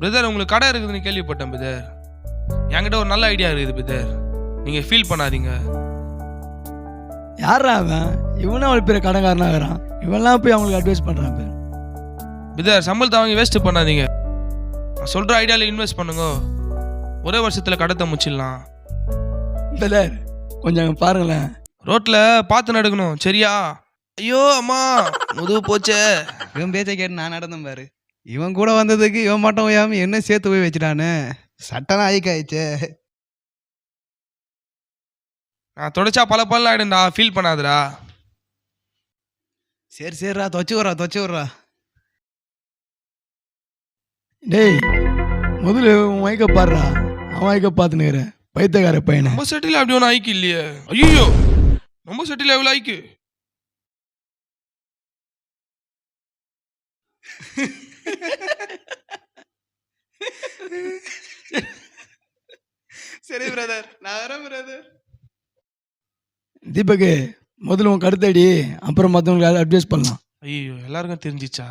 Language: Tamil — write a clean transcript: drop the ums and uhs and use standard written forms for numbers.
பிரதர் உங்களுக்கு கடை இருக்குதுன்னு கேள்விப்பட்டேன் பிரதர். என்கிட்ட ஒரு நல்ல ஐடியா இருக்குது பிரதர், நீங்கள் ஃபீல் பண்ணாதீங்க. யாரா அவன்? இவனும் அவள் பெரிய கடைக்காரனாகிறான். இவெல்லாம் போய் அவங்களுக்கு அட்வைஸ் பண்ணுறான் பேர். பிரதர் சம்பளத்தை வாங்கி வேஸ்ட் பண்ணாதீங்க. நான் சொல்கிற ஐடியாவில் இன்வெஸ்ட் பண்ணுங்க. ஒரே வருஷத்தில் கடத்தை முச்சிடலாம். பிரதர் கொஞ்சம் அங்கே பாருங்களேன். ரோட்டில் பார்த்து நடக்கணும் சரியா? ஐயோ அம்மா முதுகு போச்சே. இவன் பேச்சை கேட்டு நான் நடந்தேன் பாரு. இவன் கூட வந்ததுக்கு இவன் மட்டும் ஓயாம என்ன சேர்த்து போய் வச்சுட்டானு சட்டெல்லாம் ஆயிக்காயிச்சே. நான் தொடச்சா பல பல்ல ஆயிடும்டா, ஃபீல் பண்ணாதடா. சரி சரிடா, தொச்சு விட்றா. டேய் முதல்ல உன் மைக்க பாடுறா. அவன் மைக்க பார்த்துனுக்கிறேன் பைத்தியக்கார பையனை. நம்ம செட்டில் அப்படி ஒன்றும் ஐக்கு இல்லையே. ஐயோ நம்ம செட்டில் எவ்வளோ ஐக்கு. சரி பிரதர், நான் வரேன் பிரதர். தீபக்கு முதல்ல உன் கருத்தடி, அப்புறம் மற்றவங்களுக்கு அட்வைஸ் பண்ணலாம். ஐயோ எல்லாருக்கும் தெரிஞ்சிச்சா?